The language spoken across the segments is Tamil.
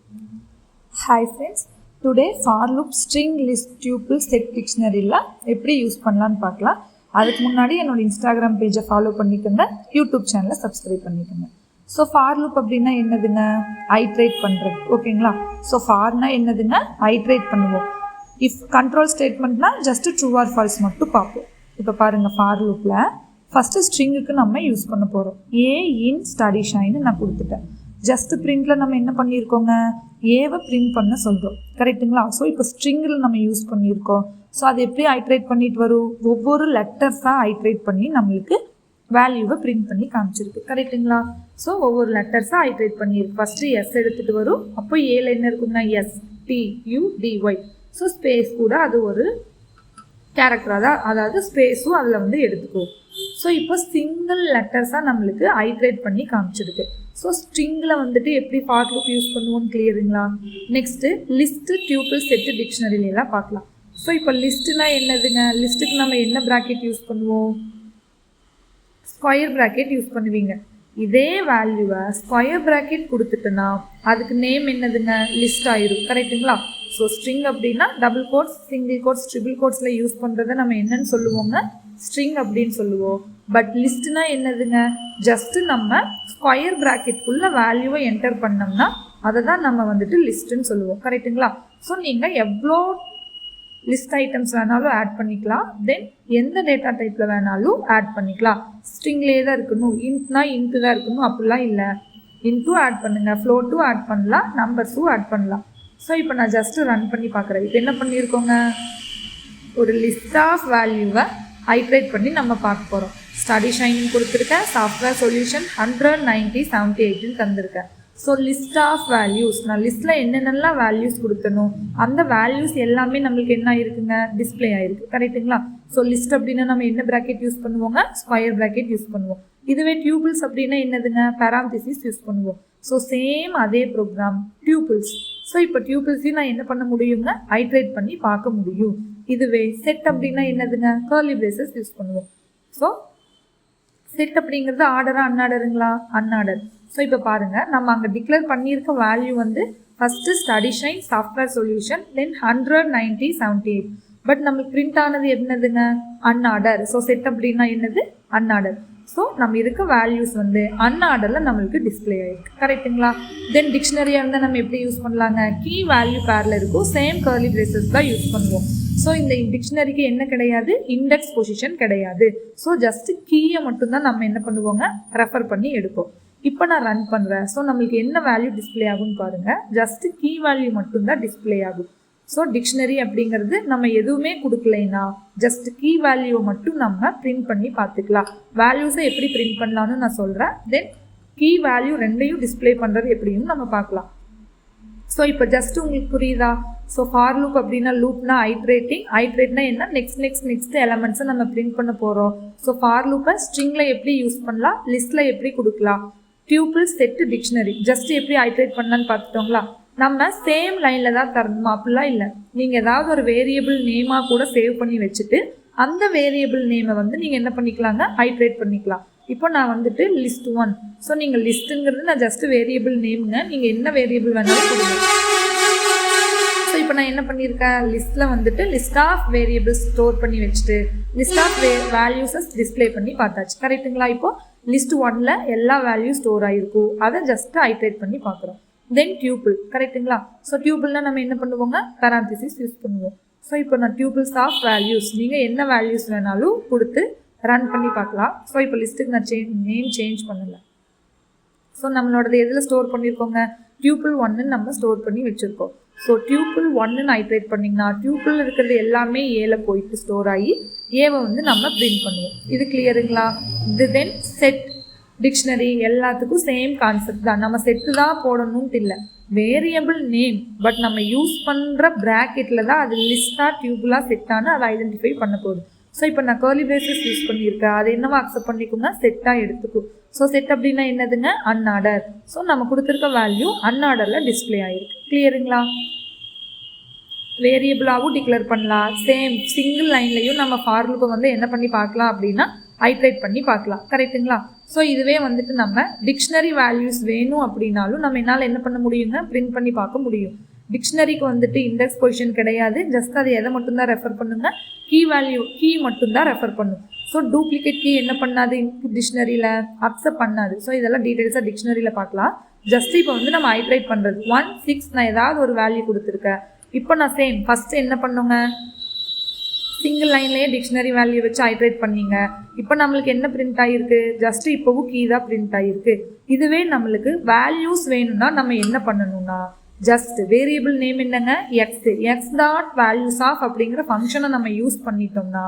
Hi friends, today for loop string list tuple set dictionary-ல எப்படி யூஸ் பண்ணலான்னு பார்க்கலாம். அதுக்கு முன்னாடி என்னோட இன்ஸ்டாகிராம் பேஜை ஃபாலோ பண்ணிக்கோங்க, யூடியூப் சேனலை சப்ஸ்கிரைப் பண்ணிக்கோங்க. ஸோ ஃபார் லூப் அப்படின்னா என்னதுங்க? ஐட்ரேட் பண்ணுறது, ஓகேங்களா? ஸோ ஃபார்னா என்னதுங்க? ஐட்ரேட் பண்ணுவோம். இஃப் கண்ட்ரோல் ஸ்டேட்மெண்ட்னா ஜஸ்ட் ட்ரூ ஆர் ஃபால்ஸ் மட்டும் பார்ப்போம். இப்போ பாருங்கள், ஃபார் லூப்பில் ஃபஸ்ட்டு ஸ்ட்ரிங்குக்கு நம்ம யூஸ் பண்ண போகிறோம். ஏ இன் ஸ்டடி ஷைன்னு நான் கொடுத்துட்டேன். ஜஸ்ட் பிரிண்டில் நம்ம என்ன பண்ணியிருக்கோங்க? ஏவை பிரிண்ட் பண்ண சொல்கிறோம், கரெக்டுங்களா? ஸோ இப்போ ஸ்ட்ரிங்கில் நம்ம யூஸ் பண்ணியிருக்கோம். ஸோ அது எப்படி ஐட்ரேட் பண்ணிட்டு வரும்? ஒவ்வொரு லெட்டர்ஸாக ஐட்ரேட் பண்ணி நம்மளுக்கு வேல்யூவை பிரிண்ட் பண்ணி காமிச்சிருக்கு, கரெக்டுங்களா? ஸோ ஒவ்வொரு லெட்டர்ஸாக ஐட்ரேட் பண்ணியிருக்கு. ஃபஸ்ட்டு எஸ் எடுத்துகிட்டு வரும். அப்போ ஏல என்ன இருக்குன்னா STUDY. ஸோ ஸ்பேஸ் கூட அது ஒரு கேரக்டராக தான், அதாவது ஸ்பேஸும் அதில் வந்து எடுத்துக்கும். ஸோ இப்போ சிங்கிள் லெட்டர்ஸாக நம்மளுக்கு ஐட்ரேட் பண்ணி காமிச்சிருக்கு. ஸோ ஸ்ட்ரிங்கில் வந்துட்டு எப்படி ஃபார் லூப் யூஸ் பண்ணுவோம்னு கிளியருங்களா? நெக்ஸ்ட்டு லிஸ்ட்டு டியூபிள் செட்டு டிக்ஷனரிலாம் பார்க்கலாம். ஸோ இப்போ லிஸ்ட்டுனா என்னதுங்க? லிஸ்ட்டுக்கு நம்ம என்ன ப்ராக்கெட் யூஸ் பண்ணுவோம்? ஸ்கொயர் ப்ராக்கெட் யூஸ் பண்ணுவீங்க. இதே வேல்யூவை ஸ்கொயர் ப்ராக்கெட் கொடுத்துட்டோன்னா அதுக்கு நேம் என்னதுங்க? லிஸ்ட் ஆயிடும், கரெக்டுங்களா? ஸோ ஸ்ட்ரிங் அப்படின்னா double quotes, single quotes, triple கோட்ஸில் யூஸ் பண்ணுறதை நம்ம என்னன்னு சொல்லுவோங்க? ஸ்ட்ரிங் அப்படின்னு சொல்லுவோம். பட் லிஸ்ட்னா என்னதுங்க? ஜஸ்ட்டு நம்ம ஸ்கொயர் ப்ராக்கெட்குள்ளே வேல்யூவை என்டர் பண்ணோம்னா அதை தான் நம்ம வந்துட்டு லிஸ்ட்டுன்னு சொல்லுவோம், கரெக்டுங்களா? ஸோ நீங்கள் எவ்வளோ லிஸ்ட் ஐட்டம்ஸ் வேணாலும் ஆட் பண்ணிக்கலாம். தென் எந்த டேட்டா டைப்பில் வேணாலும் ஆட் பண்ணிக்கலாம். ஸ்ட்ரிங்லேயே தான் இருக்கணும், இன்ட்னா இன்ட்டு தான் இருக்கணும் அப்படிலாம் இல்லை. இன்ட்டும் ஆட் பண்ணுங்கள், ஃப்ளோட்டும் ஆட் பண்ணலாம், நம்பர்ஸும் ஆட் பண்ணலாம். ஸோ இப்போ நான் ஜஸ்ட்டு ரன் பண்ணி பார்க்குறேன். இப்போ என்ன பண்ணியிருக்கோங்க? ஒரு லிஸ்ட் ஆஃப் வேல்யூவை ஐட்ரேட் பண்ணி நம்ம பார்க்க போகிறோம். ஸ்டடி ஷைனிங் கொடுத்துருக்கேன், சாஃப்ட்வேர் சொல்யூஷன் 190 78 தந்திருக்கேன். ஸோ லிஸ்ட் ஆஃப் வேல்யூஸ், நான் லிஸ்ட்டில் என்னென்னலாம் வேல்யூஸ் கொடுத்தணும் அந்த வேல்யூஸ் எல்லாமே நம்மளுக்கு என்ன ஆயிருக்குங்க? டிஸ்பிளே ஆயிருக்கு, கரெக்டுங்களா? ஸோ லிஸ்ட் அப்படின்னா நம்ம என்ன ப்ராக்கெட் யூஸ் பண்ணுவோங்க? ஸ்கொயர் ப்ராக்கெட் யூஸ் பண்ணுவோம். இதுவே டியூபிள்ஸ் அப்படின்னா என்னதுங்க? பேராந்திசிஸ் யூஸ் பண்ணுவோம். ஸோ சேம் அதே ப்ரோக்ராம் டியூபிள்ஸ். ஸோ இப்போ டியூபிள்ஸையும் நான் என்ன பண்ண முடியுங்க? ஐட்ரேட் பண்ணி பார்க்க முடியும். இதுவே செட் அப்படின்னா என்னதுங்க? கர்லி பிரேசஸ் யூஸ் பண்ணுவோம். ஸோ செட் அப்படிங்கிறது ஆர்டரா அன்ஆர்டருங்களா? அன்ஆர்டர். ஸோ இப்போ பாருங்கள், நம்ம அங்கே டிக்ளேர் பண்ணியிருக்க வேல்யூ வந்து first study shine software solution, then 190 78. But நம்மளுக்கு பிரிண்ட் ஆனது என்னதுங்க? அன்ஆர்டர். ஸோ செட் அப்படின்னா என்னது? அன்ஆர்டர். ஸோ நம்ம இருக்க வேல்யூஸ் வந்து அன்ஆர்டரில் நம்மளுக்கு டிஸ்பிளே ஆகிருக்கு, கரெக்டுங்களா? தென் டிக்ஷனரியாக இருந்தால் நம்ம எப்படி யூஸ் பண்ணலாங்க? கீ வேல்யூ பேரில் இருக்கும், சேம் கர்லி பிரேசஸ் தான் யூஸ் பண்ணுவோம். ஸோ இந்த டிக்ஷனரிக்கு என்ன கிடையாது? இண்டெக்ஸ் பொசிஷன் கிடையாது. ஸோ ஜஸ்ட் கீயை மட்டும்தான் நம்ம என்ன பண்ணுவோங்க? ரெஃபர் பண்ணி எடுப்போம். இப்போ நான் ரன் பண்ணுறேன். ஸோ நம்மளுக்கு என்ன வேல்யூ டிஸ்பிளே ஆகும்னு பாருங்கள். ஜஸ்ட்டு கீ வேல்யூ மட்டும்தான் டிஸ்பிளே ஆகும். ஸோ டிக்ஷனரி அப்படிங்கிறது நம்ம எதுவுமே கொடுக்கலைன்னா ஜஸ்ட் கீ வேல்யூவை மட்டும் நம்ம பிரிண்ட் பண்ணி பார்த்துக்கலாம். வேல்யூஸை எப்படி பிரிண்ட் பண்ணலான்னு நான் சொல்கிறேன். தென் கீ வேல்யூ ரெண்டையும் டிஸ்பிளே பண்ணுறது எப்படின்னு நம்ம பார்க்கலாம். ஸோ இப்போ ஜஸ்ட் உங்களுக்கு புரியுதா? ஸோ ஃபார் லூப் அப்படின்னா லூப்னா ஐட்ரேட்டிங், ஐட்ரேட்னா என்ன? நெக்ஸ்ட் எலமெண்ட்ஸை நம்ம பிரிண்ட் பண்ண போகிறோம். ஸோ ஃபார் லூப்பை ஸ்ட்ரிங்கில் எப்படி யூஸ் பண்ணலாம், லிஸ்ட்டில் எப்படி கொடுக்கலாம், டியூபிள் செட்டு டிக்ஷனரி ஜஸ்ட் எப்படி ஐட்ரேட் பண்ணலான்னு பார்த்துட்டோங்களா? நம்ம சேம் லைனில் தான் தரணுமா? அப்படிலாம் இல்லை. நீங்கள் ஏதாவது ஒரு வேரியபிள் நேமாக கூட சேவ் பண்ணி வச்சுட்டு அந்த வேரியபிள் நேமை வந்து நீங்கள் என்ன பண்ணிக்கலாங்க? ஐட்ரேட் பண்ணிக்கலாம். இப்போ நான் வந்துட்டு லிஸ்ட் 1. ஸோ நீங்கள் லிஸ்ட்டுங்கிறது நான் ஜஸ்ட்டு வேரியபிள் நேமுங்க, நீங்கள் என்ன வேரியபிள் வேணாலும் கொடுங்க. ஸோ இப்போ நான் என்ன பண்ணியிருக்கேன்? லிஸ்ட்டில் வந்துட்டு லிஸ்ட் ஆஃப் வேரியபிள்ஸ் ஸ்டோர் பண்ணி வச்சுட்டு லிஸ்ட் ஆஃப் வேல்யூஸை டிஸ்பிளே பண்ணி பார்த்தாச்சு, கரெக்டுங்களா? இப்போ லிஸ்ட் 1ல் எல்லா வேல்யூ ஸ்டோர் ஆகிருக்கும், அதை ஜஸ்ட்டு ஐட்ரேட் பண்ணி பார்க்குறோம். தென் டியூபிள், கரெக்டுங்களா? ஸோ டியூபிள்னால் நம்ம என்ன பண்ணுவோங்க? பேராந்திசிஸ் யூஸ் பண்ணுவோம். ஸோ இப்போ நான் டியூபிள்ஸ் ஆஃப் வேல்யூஸ், நீங்கள் என்ன வேல்யூஸ் வேணாலும் கொடுத்து ரன் பண்ணி பார்க்கலாம். ஸோ இப்போ லிஸ்ட்டுக்கு நான் நேம் சேஞ்ச் பண்ணலை. ஸோ நம்மளோடது எதில் ஸ்டோர் பண்ணியிருக்கோங்க? டியூபிள் 1ன்னு நம்ம ஸ்டோர் பண்ணி வச்சுருக்கோம். ஸோ டியூபிள் 1ன்னு ஐட்ரேட் பண்ணிங்கன்னா டியூபிள் இருக்கிறது எல்லாமே ஏல போயிட்டு ஸ்டோர் ஆகி ஏவை வந்து நம்ம பிரிண்ட் பண்ணுவோம். இது கிளியருங்களா? இது தென் செட் டிக்ஷனரி எல்லாத்துக்கும் சேம் கான்செப்ட் தான். நம்ம செட்டு தான் போடணும்ட்டு இல்லை, வேரியபிள் நேம். பட் நம்ம யூஸ் பண்ணுற ப்ராக்கெட்டில் தான் அது லிஸ்ட்டாக டியூபிளாக செட்டானு அதை ஐடென்டிஃபை பண்ண போகுது. ஸோ இப்போ நான் கர்லி பிரேசஸ் யூஸ் பண்ணியிருக்கேன், அது என்னவோ அக்செப்ட் பண்ணிக்கோங்க, செட்டாக எடுத்துக்கும். ஸோ செட் அப்படின்னா என்னதுங்க? அன்ஆர்டர். ஸோ நம்ம கொடுத்துருக்க வேல்யூ அன்ஆர்டரில் டிஸ்பிளே ஆகிருக்கு, கிளியருங்களா? வேரியபிளாகவும் டிக்ளேர் பண்ணலாம். சேம் சிங்கிள் லைன்லையும் நம்ம ஃபார் லூப்பை வந்து என்ன பண்ணி பார்க்கலாம் அப்படின்னா ஐட்ரேட் பண்ணி பார்க்கலாம், கரெக்டுங்களா? ஸோ இதுவே வந்துட்டு நம்ம டிக்ஷனரி வேல்யூஸ் வேணும் அப்படின்னாலும் நம்ம என்னால் என்ன பண்ண முடியுங்க, பிரிண்ட் பண்ணி பார்க்க முடியும். டிக்ஷனரிக்கு வந்துட்டு இண்டெக்ஸ் பொசிஷன் கிடையாது, ஜஸ்ட் அது எதை மட்டும்தான் ரெஃபர் பண்ணுங்க, கீ வேல்யூ கீ மட்டும்தான் ரெஃபர் பண்ணும். ஸோ டூப்ளிகேட் கீ என்ன பண்ணாது டிக்ஷனரியில், அக்செப்ட் பண்ணாது. ஸோ இதெல்லாம் டீட்டெயில்ஸாக டிக்ஷனரியில் பார்க்கலாம். ஜஸ்ட் இப்போ வந்து நம்ம ஐட்ரேட் பண்ணுறது 1 6 நான் ஏதாவது ஒரு வேல்யூ கொடுத்துருக்கேன். இப்போ நான் சேம் ஃபஸ்ட்டு என்ன பண்ணுங்க, சிங்கிள் லைன்லேயே டிக்ஷனரி வேல்யூ வச்சு ஐட்ரேட் பண்ணிங்க. இப்போ நம்மளுக்கு என்ன பிரிண்ட் ஆகிருக்கு, ஜஸ்ட் இப்போவும் கீ தான் பிரிண்ட் ஆகிருக்கு. இதுவே நம்மளுக்கு வேல்யூஸ் வேணும்னா நம்ம என்ன பண்ணணும்னா, ஜஸ்ட் வேரியபிள் நேம் என்னங்க, எக்ஸ் டாட் வேல்யூஸ் ஆஃப் அப்படிங்கிற ஃபங்க்ஷனை நம்ம யூஸ் பண்ணிட்டோம்னா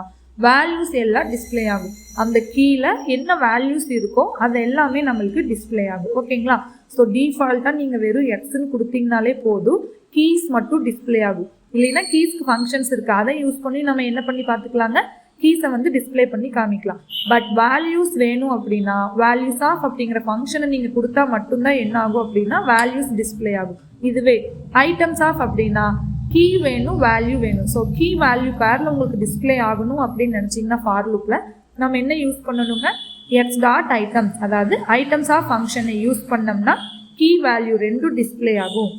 வேல்யூஸ் எல்லாம் டிஸ்பிளே ஆகும். அந்த கீழே என்ன வேல்யூஸ் இருக்கோ அது எல்லாமே நம்மளுக்கு டிஸ்பிளே ஆகும். ஓகேங்களா? ஸோ டிஃபால்ட்டாக நீங்கள் வெறும் எக்ஸ்ன்னு கொடுத்தீங்கனாலே போதும், கீஸ் மட்டும் டிஸ்பிளே ஆகும். இல்லைன்னா கீஸ்க்கு ஃபங்க்ஷன்ஸ் இருக்குது, அதை யூஸ் பண்ணி நம்ம என்ன பண்ணி பார்த்துக்கலாங்க, கீஸை வந்து டிஸ்பிளே பண்ணி காமிக்கலாம். பட் வேல்யூஸ் வேணும் அப்படின்னா வேல்யூஸ் ஆஃப் அப்படிங்கிற ஃபங்க்ஷனை நீங்கள் கொடுத்தா மட்டும்தான் என்ன ஆகும் அப்படின்னா வேல்யூஸ் டிஸ்பிளே ஆகும். இதுவே ஐட்டம்ஸ் ஆஃப் அப்படின்னா கீ வேணும் வேல்யூ வேணும். ஸோ கீ வேல்யூ பேரில் உங்களுக்கு டிஸ்பிளே ஆகணும் அப்படின்னு நினச்சிங்கன்னா ஃபார் லூப்பில் நம்ம என்ன யூஸ் பண்ணணுங்க, எக்ஸ் டாட் ஐட்டம்ஸ், அதாவது ஐட்டம்ஸ் ஆஃப் ஃபங்க்ஷனை யூஸ் பண்ணோம்னா கீ வேல்யூ ரெண்டும் டிஸ்பிளே ஆகும்.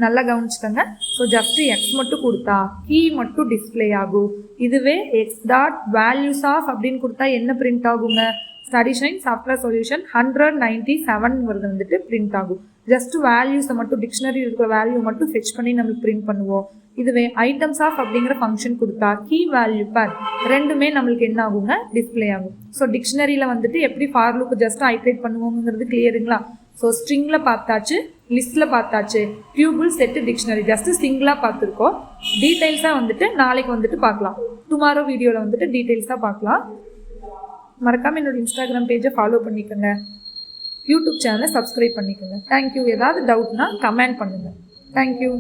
நல்லா கவனிச்சுக்கோங்க. ஸோ ஜஸ்ட் எக்ஸ் மட்டும் கொடுத்தா கீ மட்டும் டிஸ்பிளே ஆகும். இதுவே எக்ஸ் டாட் வேல்யூஸ் ஆஃப் அப்படின்னு கொடுத்தா என்ன பிரிண்ட் ஆகுங்க, ஸ்டடி ஷைன் சாஃப்ட்வேர் சொல்யூஷன் 197 வந்துட்டு பிரிண்ட் ஆகும். ஜஸ்ட் வேல்யூஸை மட்டும் டிக்ஷனரி இருக்கிற வேல்யூ மட்டும் ஃபெச் பண்ணி நம்மளுக்கு பிரிண்ட் பண்ணுவோம். இதுவே ஐட்டம்ஸ் ஆஃப் அப்படிங்கிற ஃபங்க்ஷன் கொடுத்தா கீ வேல்யூ பேர் ரெண்டுமே நம்மளுக்கு என்ன ஆகுங்க, டிஸ்பிளே ஆகும். ஸோ டிக்ஷனரியில் வந்துட்டு எப்படி ஃபார் லூப் ஜஸ்ட் ஐட்ரேட் பண்ணுவோங்கிறது கிளியருங்களா? ஸோ ஸ்ட்ரிங்கில் பார்த்தாச்சு, லிஸ்ட்டில் பார்த்தாச்சு, டியூபிள் செட்டு டிக்ஷனரி ஜஸ்ட் சிங்கிளாக பார்த்துருக்கோம். டீட்டெயில்ஸாக வந்துட்டு நாளைக்கு வந்துட்டு பார்க்கலாம். டுமாரோ வீடியோவில் வந்துட்டு டீட்டெயில்ஸாக பார்க்கலாம். மறக்காமல் என்னோட இன்ஸ்டாகிராம் பேஜை ஃபாலோ பண்ணிக்கோங்க, யூடியூப் சேனலை சப்ஸ்கிரைப் பண்ணிக்கோங்க. தேங்க்யூ. ஏதாவது டவுட்னா கமெண்ட் பண்ணுங்கள். தேங்க்யூ.